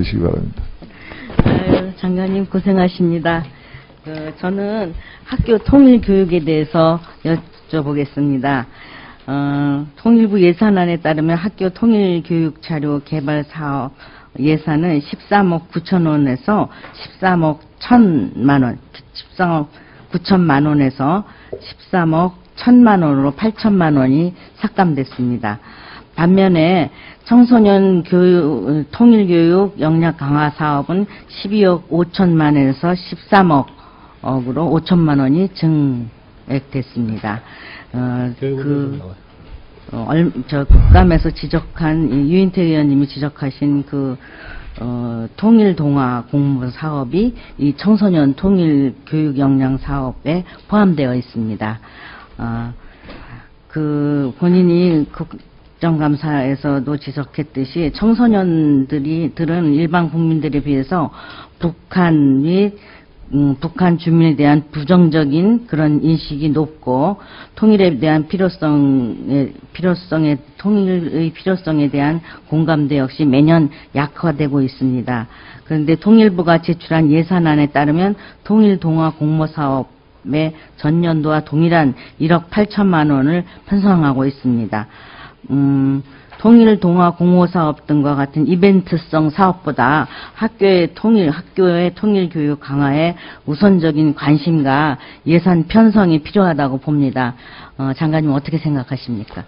주시기 바랍니다. 장관님 고생하십니다. 저는 학교 통일교육에 대해서 여쭤보겠습니다. 통일부 예산안에 따르면 학교 통일교육 자료 개발 사업 예산은 13억 9천 원에서 13억 1천만 원, 13억 9천만 원에서 13억 1천만 원으로 8천만 원이 삭감됐습니다. 반면에 청소년 교육, 통일교육 역량 강화 사업은 12억 5천만 원에서 13억으로 5천만 원이 증액됐습니다. 국감에서 지적한, 유인태 의원님이 지적하신 통일동화 공모 사업이 이 청소년 통일 교육 역량 사업에 포함되어 있습니다. 본인이 국정감사에서도 지적했듯이 청소년들은 일반 국민들에 비해서 북한 주민에 대한 부정적인 그런 인식이 높고 통일에 대한 통일의 필요성에 대한 공감대 역시 매년 약화되고 있습니다. 그런데 통일부가 제출한 예산안에 따르면 통일동화 공모사업의 전년도와 동일한 1억 8천만 원을 편성하고 있습니다. 통일동화 공모사업 등과 같은 이벤트성 사업보다 학교의 통일교육 강화에 우선적인 관심과 예산 편성이 필요하다고 봅니다. 장관님 어떻게 생각하십니까?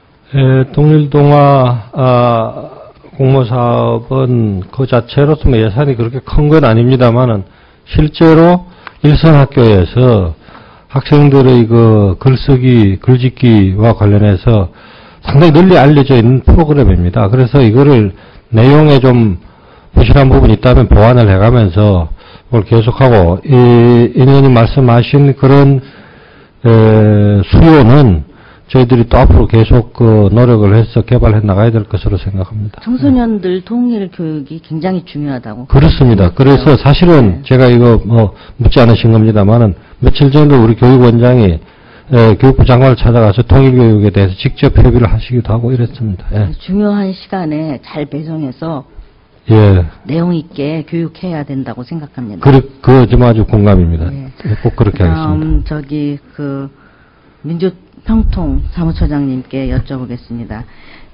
통일동화 공모사업은 그 자체로서 예산이 그렇게 큰 건 아닙니다만은 실제로 일선 학교에서 학생들의 글쓰기, 글짓기와 관련해서 상당히 널리 알려져 있는 프로그램입니다. 그래서 이거를 내용에 좀 부실한 부분이 있다면 보완을 해가면서 그걸 계속하고, 이 의원님 말씀하신 그런 수요는 저희들이 또 앞으로 계속 노력을 해서 개발해 나가야 될 것으로 생각합니다. 청소년들 통일 교육이 굉장히 중요하다고. 그렇습니다. 그래서 사실은 제가 이거 묻지 않으신 겁니다만은 며칠 전에도 우리 교육원장이 교육부 장관을 찾아가서 통일교육에 대해서 직접 협의를 하시기도 하고 이랬습니다. 예. 중요한 시간에 잘 배정해서 내용 있게 교육해야 된다고 생각합니다. 좀 아주 공감입니다. 꼭 그렇게 하겠습니다. 민주평통 사무처장님께 여쭤보겠습니다.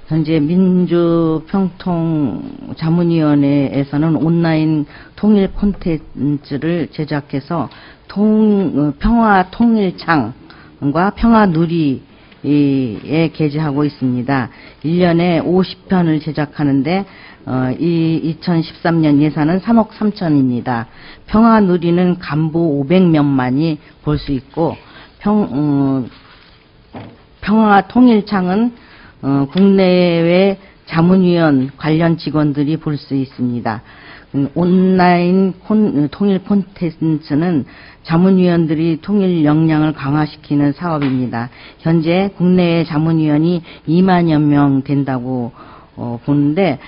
현재 민주평통 자문위원회에서는 온라인 통일 콘텐츠를 제작해서 평화 통일창 과 평화누리에 게재하고 있습니다. 1년에 50편을 제작하는데 이 2013년 예산은 3억 3천입니다. 평화누리는 간부 500명만이 볼 수 있고 평화통일창은 국내외 자문위원 관련 직원들이 볼 수 있습니다. 온라인 통일 콘텐츠는 자문위원들이 통일 역량을 강화시키는 사업입니다. 현재 국내의 자문위원이 2만여 명 된다고 보는데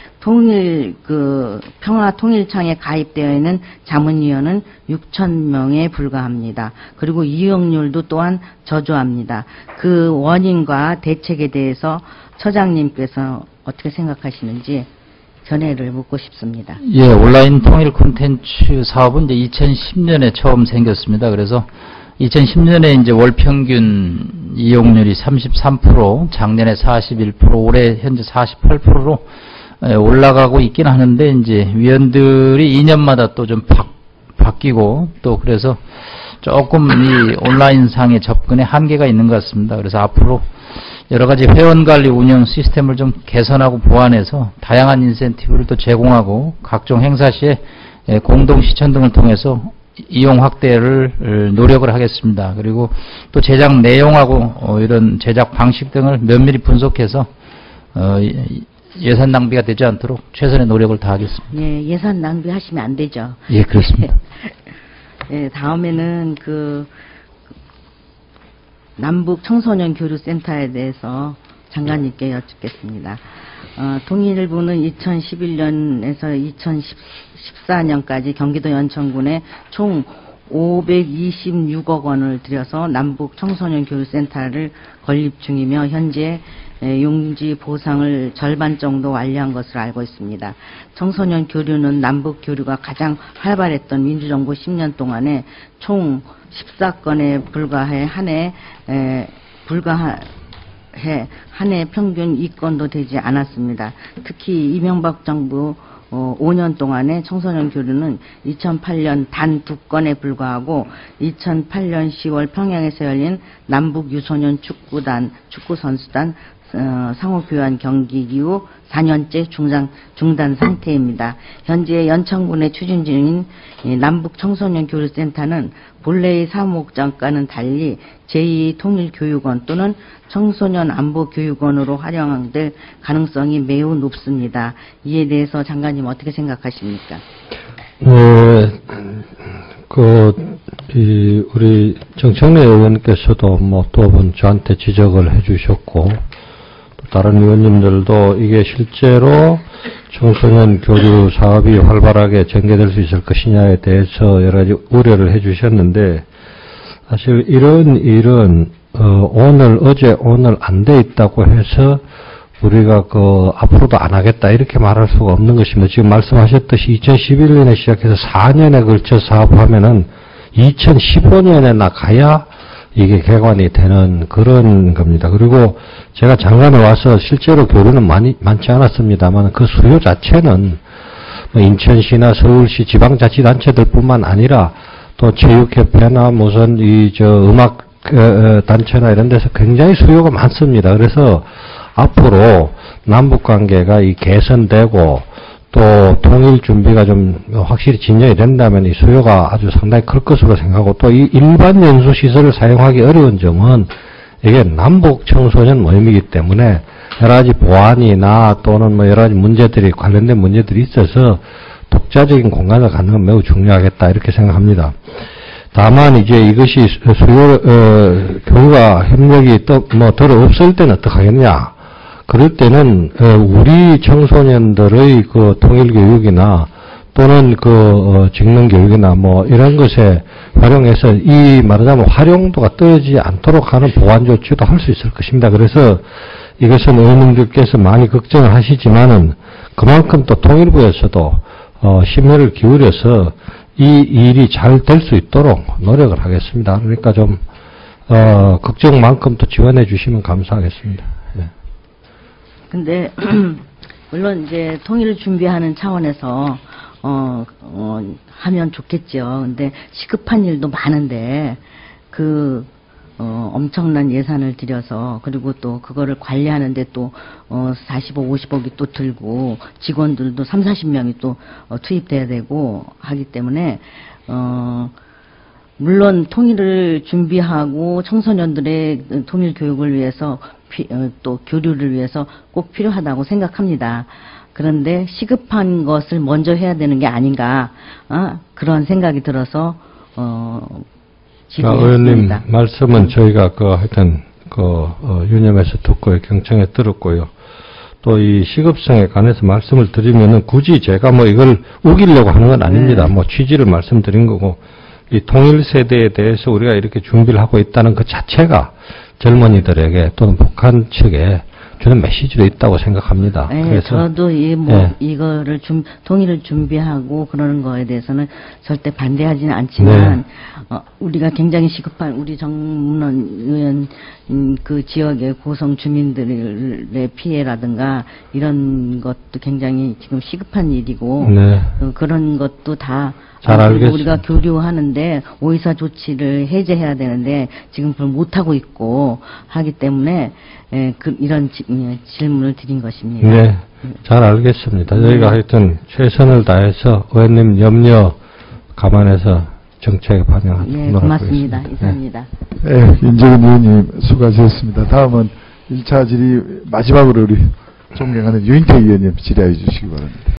평화 통일창에 가입되어 있는 자문위원은 6,000명에 불과합니다. 그리고 이용률도 또한 저조합니다. 그 원인과 대책에 대해서 처장님께서 어떻게 생각하시는지 견해를 묻고 싶습니다. 온라인 통일 콘텐츠 사업은 이제 2010년에 처음 생겼습니다. 그래서 2010년에 이제 월 평균 이용률이 33%, 작년에 41%, 올해 현재 48%로 올라가고 있긴 하는데 이제 위원들이 2년마다 또 좀 바뀌고 또 그래서 조금 이 온라인상의 접근에 한계가 있는 것 같습니다. 그래서 앞으로 여러 가지 회원관리 운영 시스템을 좀 개선하고 보완해서 다양한 인센티브를 또 제공하고 각종 행사 시에 공동 시천 등을 통해서 이용 확대를 노력을 하겠습니다. 그리고 또 제작 내용하고 이런 제작 방식 등을 면밀히 분석해서 예산 낭비가 되지 않도록 최선의 노력을 다하겠습니다. 예산 낭비하시면 안 되죠. 그렇습니다. 다음에는 남북 청소년 교류센터에 대해서 장관님께 여쭙겠습니다. 통일부는 2011년에서 2014년까지 경기도 연천군에 총 526억 원을 들여서 남북 청소년 교류센터를 건립 중이며 현재 용지 보상을 절반 정도 완료한 것으로 알고 있습니다. 청소년 교류는 남북 교류가 가장 활발했던 민주정부 10년 동안에 총 14건에 불과해 한 해 평균 2건도 되지 않았습니다. 특히 이명박 정부 5년 동안에 청소년 교류는 2008년 단 2건에 불과하고 2008년 10월 평양에서 열린 남북 유소년 축구 선수단 상호 교환 경기 이후 4년째 중단 상태입니다. 현재 연천군에 추진 중인 남북 청소년 교류센터는 본래의 사무국장과는 달리 제2통일교육원 또는 청소년 안보교육원으로 활용될 가능성이 매우 높습니다. 이에 대해서 장관님 어떻게 생각하십니까? 우리 정청래 의원께서도 또 번 저한테 지적을 해주셨고, 또 다른 의원님들도 이게 실제로 청소년 교류 사업이 활발하게 전개될 수 있을 것이냐에 대해서 여러 가지 우려를 해주셨는데, 사실 이런 일은 오늘 안 돼 있다고 해서 우리가 앞으로도 안 하겠다 이렇게 말할 수가 없는 것입니다. 지금 말씀하셨듯이 2011년에 시작해서 4년에 걸쳐 사업하면은 2015년에 나가야 이게 개관이 되는 그런 겁니다. 그리고 제가 장관에 와서 실제로 교류는 많지 않았습니다만 그 수요 자체는 인천시나 서울시 지방자치단체들뿐만 아니라 또 체육협회나 무슨 음악 단체나 이런 데서 굉장히 수요가 많습니다. 그래서 앞으로 남북관계가 개선되고 또 통일 준비가 좀 확실히 진전이 된다면 이 수요가 아주 상당히 클 것으로 생각하고, 또 이 일반 연수 시설을 사용하기 어려운 점은 이게 남북 청소년 모임이기 때문에 여러 가지 보안이나 또는 여러 가지 관련된 문제들이 있어서 독자적인 공간을 갖는 건 매우 중요하겠다 이렇게 생각합니다. 다만 이제 이것이 교류가 협력이 덜 없을 때는 어떡하겠냐. 그럴 때는 우리 청소년들의 통일교육이나 또는 직능교육이나 이런 것에 활용해서 말하자면 활용도가 떨어지지 않도록 하는 보완 조치도 할 수 있을 것입니다. 그래서 이것은 의원님들께서 많이 걱정을 하시지만은 그만큼 또 통일부에서도 심혈을 기울여서 이 일이 잘 될 수 있도록 노력을 하겠습니다. 그러니까 좀 걱정만큼 또 지원해 주시면 감사하겠습니다. 예. 근데 물론 이제 통일을 준비하는 차원에서 하면 좋겠죠. 근데 시급한 일도 많은데 엄청난 예산을 들여서 그리고 또 그거를 관리하는데 또 40억, 50억이 또 들고 직원들도 30-40명이 또 투입돼야 되고 하기 때문에 물론 통일을 준비하고 청소년들의 통일 교육을 위해서 또 교류를 위해서 꼭 필요하다고 생각합니다. 그런데 시급한 것을 먼저 해야 되는 게 아닌가 그런 생각이 들어서 의원님 말씀은 저희가 하여튼 유념해서 듣고요, 경청에 들었고요. 또 이 시급성에 관해서 말씀을 드리면은 굳이 제가 이걸 우기려고 하는 건 아닙니다. 취지를 말씀드린 거고, 이 통일 세대에 대해서 우리가 이렇게 준비를 하고 있다는 그 자체가 젊은이들에게 또는 북한 측에 주는 메시지도 있다고 생각합니다. 네, 그래서 저도 이거를 통일을 준비하고 그러는 거에 대해서는 절대 반대하지는 않지만 우리가 굉장히 시급한 우리 정문원 의원 그 지역의 고성 주민들의 피해라든가 이런 것도 굉장히 지금 시급한 일이고 그런 것도 다 잘 알겠습니다. 우리가 교류하는데 오이사 조치를 해제해야 되는데 지금 그걸 못하고 있고 하기 때문에 이런 질문을 드린 것입니다. 네, 잘 알겠습니다. 저희가 하여튼 최선을 다해서 의원님 염려 감안해서 정책에 반영하도록 노력하겠습니다. 고맙습니다. 이상입니다. 네, 인재근 의원님 수고하셨습니다. 다음은 1차 질의 마지막으로 우리 존경하는 유인태 의원님 질의해 주시기 바랍니다.